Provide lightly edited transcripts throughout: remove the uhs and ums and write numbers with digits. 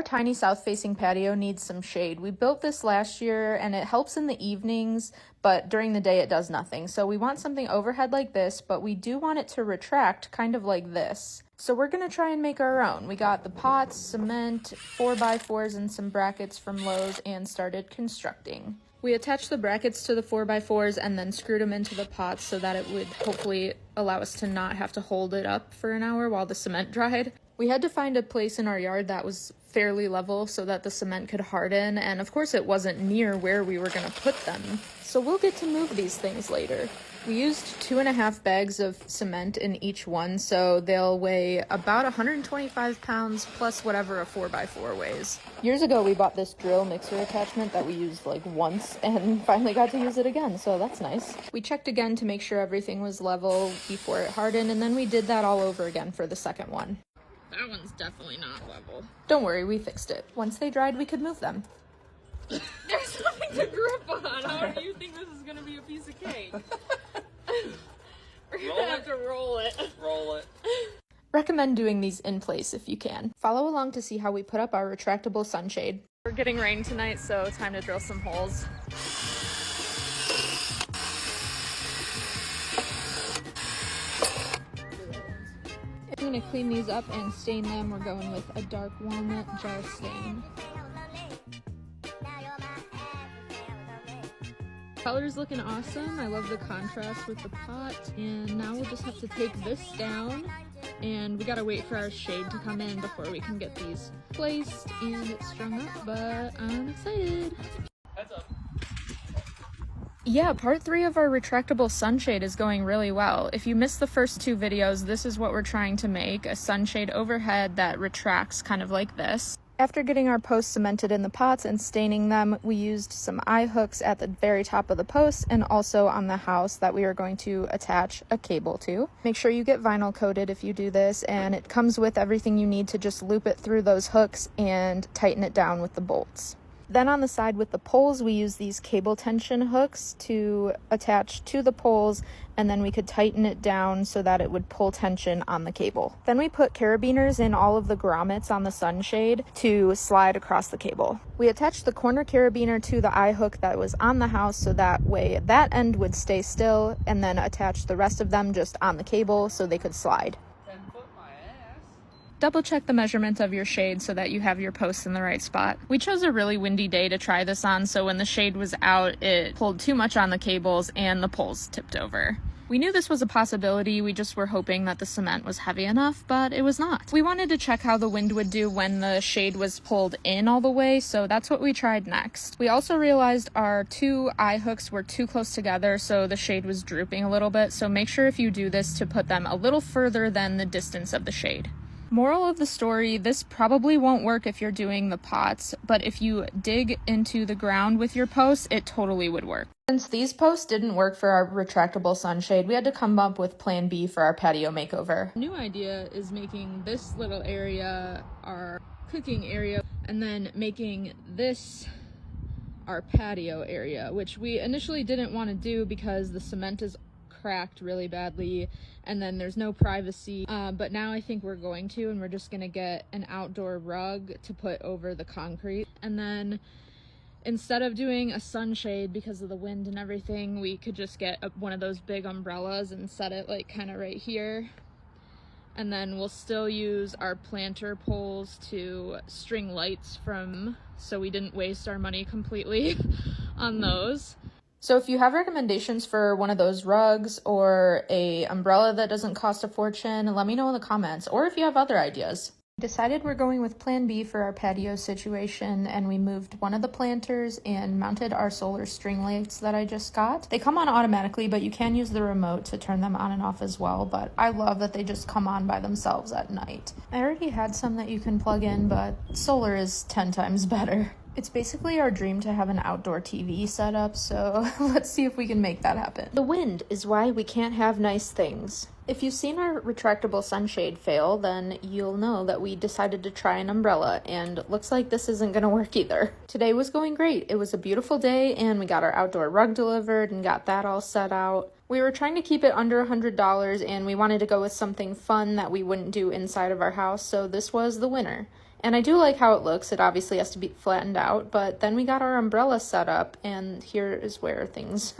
Our tiny south-facing patio needs some shade. We built this last year and it helps in the evenings, but during the day it does nothing. So we want something overhead like this, but we do want it to retract kind of like this. So we're gonna try and make our own. We got the pots, cement, 4x4s, and some brackets from Lowe's and started constructing. We attached the brackets to the 4x4s and then screwed them into the pots so that it would hopefully allow us to not have to hold it up for an hour while the cement dried. We had to find a place in our yard that was fairly level so that the cement could harden, and of course it wasn't near where we were gonna put them. So we'll get to move these things later. We used 2.5 bags of cement in each one, so they'll weigh about 125 pounds plus whatever a 4x4 weighs. Years ago we bought this drill mixer attachment that we used like once and finally got to use it again, so that's nice. We checked again to make sure everything was level before it hardened, and then we did that all over again for the second one. That one's definitely not level. Don't worry, we fixed it. Once they dried, we could move them. There's nothing to grip on. How do you think this is gonna be a piece of cake? We're gonna have to roll it. Roll it. Recommend doing these in place if you can. Follow along to see how we put up our retractable sunshade. We're getting rain tonight, so time to drill some holes. If we're gonna clean these up and stain them, we're going with a dark walnut jar stain. Color's looking awesome. I love the contrast with the pot. And now we'll just have to take this down, and we gotta wait for our shade to come in before we can get these placed and strung up, but I'm excited. Heads up. Yeah, part 3 of our retractable sunshade is going really well. If you missed the first 2 videos, this is what we're trying to make, a sunshade overhead that retracts kind of like this. After getting our posts cemented in the pots and staining them, we used some eye hooks at the very top of the post and also on the house that we are going to attach a cable to. Make sure you get vinyl coated if you do this, and it comes with everything you need to just loop it through those hooks and tighten it down with the bolts. Then on the side with the poles, we use these cable tension hooks to attach to the poles, and then we could tighten it down so that it would pull tension on the cable. Then we put carabiners in all of the grommets on the sunshade to slide across the cable. We attached the corner carabiner to the eye hook that was on the house so that way that end would stay still, and then attach the rest of them just on the cable so they could slide. Double check the measurements of your shade so that you have your posts in the right spot. We chose a really windy day to try this on, so when the shade was out, it pulled too much on the cables and the poles tipped over. We knew this was a possibility, we just were hoping that the cement was heavy enough, but it was not. We wanted to check how the wind would do when the shade was pulled in all the way, so that's what we tried next. We also realized our 2 eye hooks were too close together, so the shade was drooping a little bit, so make sure if you do this to put them a little further than the distance of the shade. Moral of the story, this probably won't work if you're doing the pots, but if you dig into the ground with your posts, it totally would work. Since these posts didn't work for our retractable sunshade, we had to come up with plan B for our patio makeover. New idea is making this little area our cooking area, and then making this our patio area, which we initially didn't want to do because the cement is cracked really badly and then there's no privacy, but now I think we're going to, and we're just gonna get an outdoor rug to put over the concrete, and then instead of doing a sunshade because of the wind and everything, we could just get one of those big umbrellas and set it like kind of right here, and then we'll still use our planter poles to string lights from, so we didn't waste our money completely on those. So if you have recommendations for one of those rugs or a umbrella that doesn't cost a fortune, let me know in the comments, or if you have other ideas. We decided we're going with plan B for our patio situation, and we moved one of the planters and mounted our solar string lights that I just got. They come on automatically, but you can use the remote to turn them on and off as well, but I love that they just come on by themselves at night. I already had some that you can plug in, but solar is 10 times better. It's basically our dream to have an outdoor TV setup, so let's see if we can make that happen. The wind is why we can't have nice things. If you've seen our retractable sunshade fail, then you'll know that we decided to try an umbrella, and looks like this isn't gonna work either. Today was going great. It was a beautiful day, and we got our outdoor rug delivered and got that all set out. We were trying to keep it under $100, and we wanted to go with something fun that we wouldn't do inside of our house, so this was the winner. And I do like how it looks. It obviously has to be flattened out, but then we got our umbrella set up, and here is where things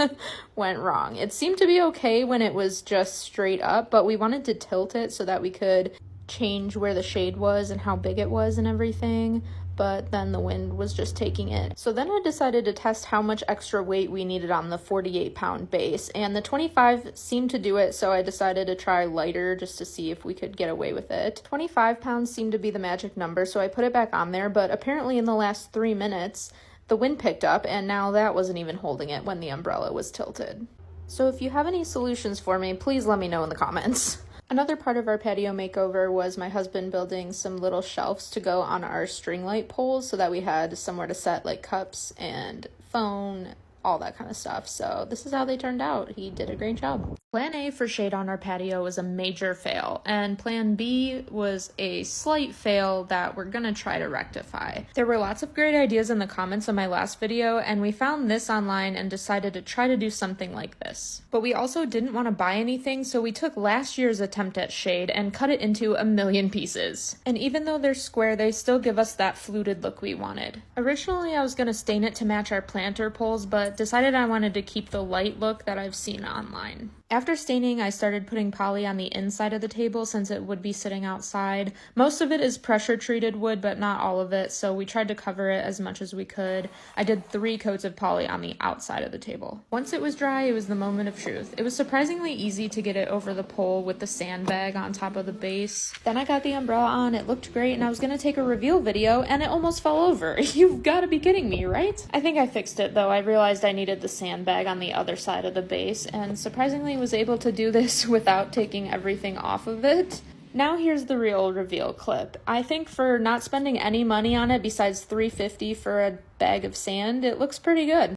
went wrong. It seemed to be okay when it was just straight up, but we wanted to tilt it so that we could change where the shade was and how big it was and everything, but then the wind was just taking it. So then I decided to test how much extra weight we needed on the 48-pound base, and the 25 seemed to do it, so I decided to try lighter just to see if we could get away with it. 25 pounds seemed to be the magic number, so I put it back on there, but apparently in the last 3 minutes, the wind picked up, and now that wasn't even holding it when the umbrella was tilted. So if you have any solutions for me, please let me know in the comments. Another part of our patio makeover was my husband building some little shelves to go on our string light poles so that we had somewhere to set like cups and phone, all that kind of stuff. So this is how they turned out. He did a great job. Plan A for shade on our patio was a major fail, and Plan B was a slight fail that we're gonna try to rectify. There were lots of great ideas in the comments on my last video, and we found this online and decided to try to do something like this. But we also didn't want to buy anything, so we took last year's attempt at shade and cut it into a million pieces. And even though they're square, they still give us that fluted look we wanted. Originally, I was gonna stain it to match our planter poles, but decided I wanted to keep the light look that I've seen online. After staining, I started putting poly on the inside of the table since it would be sitting outside. Most of it is pressure treated wood, but not all of it, so we tried to cover it as much as we could. I did 3 coats of poly on the outside of the table. Once it was dry, it was the moment of truth. It was surprisingly easy to get it over the pole with the sandbag on top of the base. Then I got the umbrella on, it looked great, and I was gonna take a reveal video, and it almost fell over. You've gotta be kidding me, right? I think I fixed it though. I realized I needed the sandbag on the other side of the base, and surprisingly was able to do this without taking everything off of it. Now here's the real reveal clip. I think for not spending any money on it besides $3.50 for a bag of sand, it looks pretty good.